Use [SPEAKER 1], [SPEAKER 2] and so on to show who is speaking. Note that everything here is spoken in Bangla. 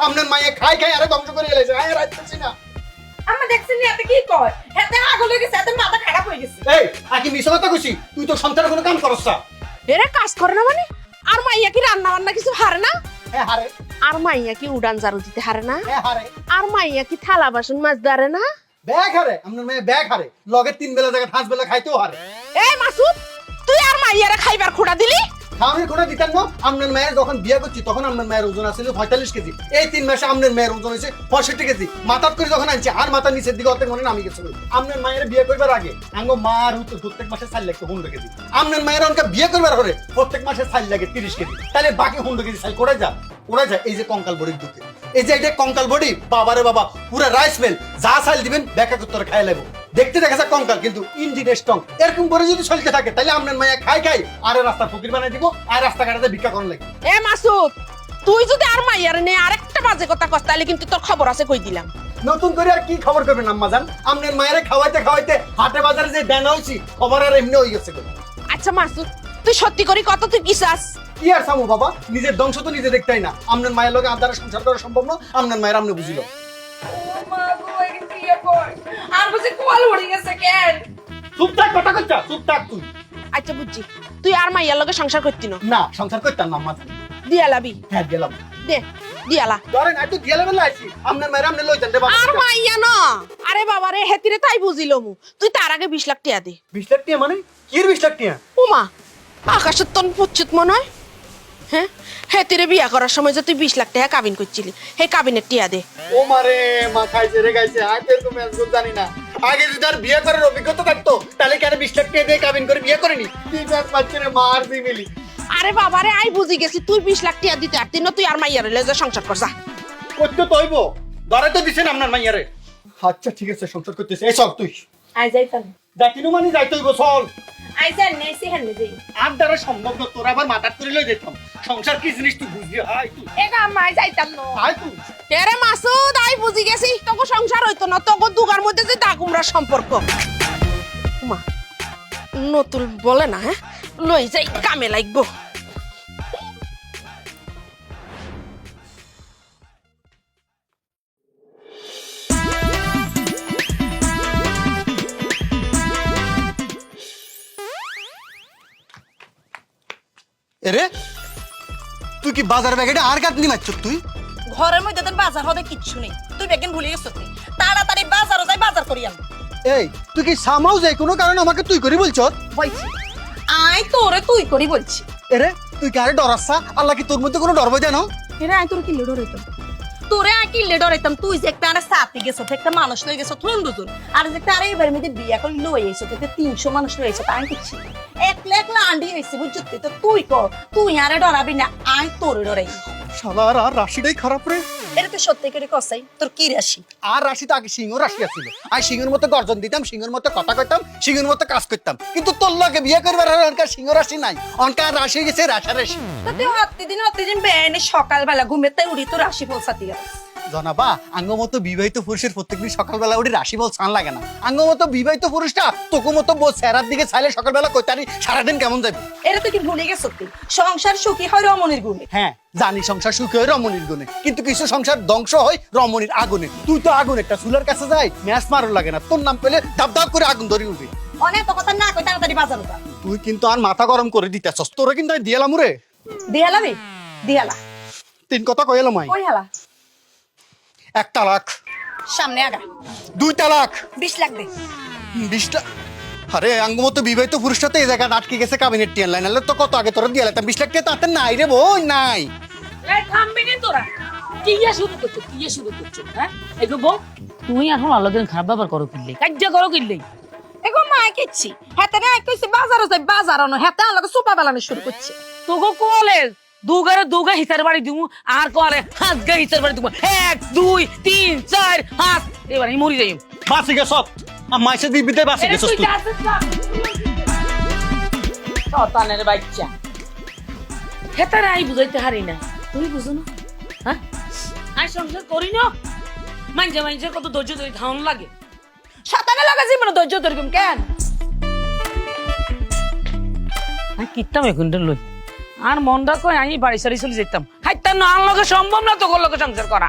[SPEAKER 1] আপনার মায়ে খাই খাই আরে ধ্বংস করে এলেছে আয় রাখতেছি না
[SPEAKER 2] আমরা দেখছি নি এত কি কয় হেতে আগল হয়ে গেছে এত মাথা খারাপ হয়ে গেছে
[SPEAKER 1] এই আকি মিছা কথা কইছি তুই তো সন্তানের কোনো কাম করছ না
[SPEAKER 3] এরা কাজ করে না মানে আর মাইয়া কি রান্না বান্না কিছু হারে না
[SPEAKER 1] হ্যাঁ হারে
[SPEAKER 3] আর মাইয়া কি উড়ান ঝাড়ু দিতে হারে না
[SPEAKER 1] হ্যাঁ হারে
[SPEAKER 3] আর মাইয়া কি থালা বাসন মাছ ধরে না
[SPEAKER 1] ব্যাগ হারে আপনার মায়ে ব্যাগ হারে লগে 3 বেলা জায়গা 5 বেলা খাইতেও হারে
[SPEAKER 3] এই মাসুদ তুই আর মাইয়ারে খাইবার খোড়া দিলি
[SPEAKER 1] খাওয়ানোর কোনো দিতেন না আপনার মায়ের যখন বিয়ে করছি তখন আপনার মায়ের ওজন আছিল 45 কেজি এই 3 মাসে আপনার মায়ের ওজন হয়েছে 65 কেজি মাথাত করে যখন আনছি আর মাথা নিচের দিকে অর্ধেক মনে নামি গেছিল আপনার মায়ের বিয়ে করবার আগে আঙ্গ মার হতো প্রত্যেক মাসে 4 লাগে 15 কেজি আপনার মায়ের অনকা বিয়ে করবার পরে প্রত্যেক মাসে 4 লাগে 30 কেজি তাহলে বাকি 15 কেজি চাল করে যা এই যে কঙ্কাল বডির দুঃখে এই যে এটা কঙ্কাল বডি বাবারে বাবা পুরো রাইস মিল যা চাল দিবেন ব্যাকা করতে খাই লাগবে দেখতে দেখা যায় কঙ্কাল কিন্তু ইঞ্জিন স্ট্রং এরকম করে যদি চলতে থাকে তাহলে আপনার মায়া খাই খাই আর রাস্তা ফকির বানাই দিব আর রাস্তা কাটাতে ভিক্ষা করার লাগে
[SPEAKER 3] এ মাসুদ তুই যদি আর মাইয়ারে নিয়ে আরেকটা বাজে কথা কস তাহলে কিন্তু তোর খবর আছে কই দিলাম
[SPEAKER 1] নতুন করে আর কি খবর করবেন আম্মা জান আপনার মায়ের খাওয়াইতে খাওয়াইতে হাটে বাজারে যে দেনা হইছি খবর আর এমনি হয়ে গেছে
[SPEAKER 3] আচ্ছা মাসুদ তুই সত্যি করি কত তুই কি চাস
[SPEAKER 1] কি আর সামু বাবা নিজের ধ্বংস তো নিজে দেখতেই না আপনার মায়ের লগে আদারে সংসার করা সম্ভব না আপনার মায়ের আপনি বুঝিল
[SPEAKER 2] ও মা গো এই বিয়ে কর আর বুঝি কোয়াল উড়ে গেছে কেন
[SPEAKER 1] চুপ থাক কথা কইতা চুপ থাক তুই
[SPEAKER 3] আচ্ছা বুঝছি তুই আর মাইয়ার লগে সংসার করতি না
[SPEAKER 1] না সংসার করতাম না আম্মা জান
[SPEAKER 3] দিয়া লাবি
[SPEAKER 1] হ্যাঁ গেলাম
[SPEAKER 3] দে দিয়ালা
[SPEAKER 1] ধরেন এত গেলে বেলা আইছি আপনার মায়ের আপনি লই যান রে বাবা
[SPEAKER 3] আর মাইয়া না আরে বাবা রে হেতিরে তাই বুঝিলমু তুই তার আগে 20 লাখ টাকা দে
[SPEAKER 1] 20 লাখ টাকা মানে কি 20 লাখ টাকা
[SPEAKER 3] ওমা আকাশের তন পচ্ছুত মনে হয় হ্যাঁ হেতিরে বিয়া করার সময় যে তুই 20 লাখ টাকা কাবিন করছিলি হে কাবিনের টিয়া দে
[SPEAKER 1] ও মারে মা খাইছে রে খাইছে আগে তো আমি আজকে জানি না আগে যদি আর বিয়ে করার অভিজ্ঞতা থাকতো তাহলে কেন 20 লাখ টাকা দিয়ে কাবিন করে বিয়ে করেনি তুই ব্যাস পাচ্ছে রে মার দি মিলি
[SPEAKER 3] আরে বাবা রে আই বুঝি গেছি তুই 20 লাখ টাকা দিতে পারতি না তুই আর মাইয়ারে লয়ে যা সংসার কর যা
[SPEAKER 1] করতে তো হইব ধরে তো দিছেন আপনার মাইয়ারে আচ্ছা ঠিক আছে সংসার করতেছে এই সব তুই
[SPEAKER 2] আই যাইতাম
[SPEAKER 1] যাইতিনু মানে যাইতে হইব চল
[SPEAKER 2] আই যাই নেছি হেনে যাই
[SPEAKER 1] আর দ্বারা সম্ভব না তোর আবার মাথার করে লই যেতাম সংসার কি জিনিস তুই বুঝবি হাই তুই
[SPEAKER 2] এগা মাই যাইতাম না
[SPEAKER 1] হাই তুই
[SPEAKER 3] এরে মাসুদ আই বুঝি গেছি তোকে সংসার হইতো না তোকে দুগার মধ্যে যে দাগুমরা সম্পর্ক মা নতুন বলে না হ্যাঁ লই যাই কামে লাগবো
[SPEAKER 1] এরে তুই কি বাজার ব্যাগেটা আর কাটনি মারছ তুই
[SPEAKER 2] ঘরের মধ্যে তো বাজার হতে কিচ্ছু নেই তুই বেগেন ভুলে গেছ তুই তাড়াতাড়ি বাজারও যাই বাজার করি আন
[SPEAKER 1] এই তুই কি সামাও যাই কোনো কারণে আমাকে তুই করি বলছ
[SPEAKER 2] বলছি আই তোরে তুই করি বলছি
[SPEAKER 1] এরে তুই কি আরে ডরাচ্ছা আল্লাহ কি তোর মধ্যে কোনো ডর ভয় জানো
[SPEAKER 2] এরে আই তোর কি লিডর হইতাম তোরে আই কি লিডর হইতাম তুই যে একটা আরে সাথে গেছ একটা মানুষ লই গেছ তুই দুজন আর যে একটা আরে এবার মধ্যে বিয়া করে লই এসে তোকে 300 মানুষ লই এসে তাই কিছু একলা একলা আন্ডি হইছে বুঝছিস তো তুই কর তুই আরে ডরাবি না আই তোরে ডরাই
[SPEAKER 1] শালার আর রাশিটাই খারাপ রে
[SPEAKER 2] এটা তো সত্যি করে কসাই তোর কি রাশি
[SPEAKER 1] আর রাশি তো আগে সিংহ রাশি আছিল আর সিংহের মতো গর্জন দিতাম সিংহের মতো কথা কইতাম সিংহের মতো কাজ করতাম কিন্তু তোর লগে বিয়ে করবার আর অনকার সিংহ রাশি নাই অনকার রাশি গেছে রাশা রাশি
[SPEAKER 2] তাতে অতদিন বেয়ানে সকালবেলা ঘুমেতে উড়ি তো রাশি ফলসাতি
[SPEAKER 1] জনাবা আঙ্গমতো বিবাহিত পুরুষের প্রত্যেকদিন সকালবেলা উঠে রাশি বল ছান লাগে না আঙ্গমতো বিবাহিত পুরুষটা তোকে মতো বউ সেরার দিকে চাইলে সকালবেলা কইতারি সারাদিন কেমন যাবে
[SPEAKER 2] এটা তুই কি ভুলে গেছ তুই সংসার সুখী হয় রমণীর গুণে
[SPEAKER 1] হ্যাঁ জানি সংসার সুখী হয় রমণীর গুণে কিন্তু কিছু সংসার ধ্বংস হয় রমণীর আগুনে তুই তো আগুন একটা চুলার কাছে যাই ম্যাচ মারো লাগে না তোর নাম পেলে ধাপ ধাপ করে আগুন ধরে উঠবে
[SPEAKER 2] অনেক কথা না কই তাড়াতাড়ি বাজার যা
[SPEAKER 1] তুই কিন্তু আর মাথা গরম করে দিতেছস তোরে কিন্তু আমি দিয়ালাম রে
[SPEAKER 2] দিয়ালাবি দিয়ালা
[SPEAKER 1] 3 কথা কইলাম মাই
[SPEAKER 2] কই হালা
[SPEAKER 1] 1 তালাক
[SPEAKER 2] সামনে আগা
[SPEAKER 1] 2 তালাক
[SPEAKER 2] 20 লাখ দে
[SPEAKER 1] 20টা আরে আঙ্গমতো বিবাহিত পুরুষটা তো এই জায়গায় আটকে গেছে কাবিনেট টিয়ার লাইন তো কত আগে তোরা দিয়ে লাইতাম 20 লাখ টাকা তাতে নাই রে বোন নাই
[SPEAKER 4] এই থামবি নি তোরা কি শুরু করছো হ্যাঁ এগো বল তুই এখন আলোকের খারাপ ব্যাপার করো কিনলে কাজ্য করো কিনলে
[SPEAKER 2] এগো মা কিচ্ছি হাতে না কইছে বাজারও যাই বাজার আনো হাতে আমাকে সুপা বালানো শুরু করছে
[SPEAKER 4] তোগো কোলে দুগা হিসার বাড়ি দিমু আর কোলে হাজগা হিসার বাড়ি দিমু 1 2 3 4 5 এবার আমি মরি যাই
[SPEAKER 1] বাসি গেছ মাইসে দিবিতে বাসি গেছ তুই
[SPEAKER 4] শতানের বাচ্চা হেতারে আই বুঝাইতে হারি না তুমি বুঝো না হ্যাঁ আই সংসার করি না মাইজে কত ধৈর্য ধরে খাওয়ানো লাগে
[SPEAKER 2] শতানে লাগাছি মানে ধৈর্য ধরকুম কেন
[SPEAKER 4] আমি কিতাম এখন লই আর মনটা কয় আমি বাড়ি সারি চলে যেতাম হাইতা না আমার লগে সম্ভব না তোর লগে সংসার করা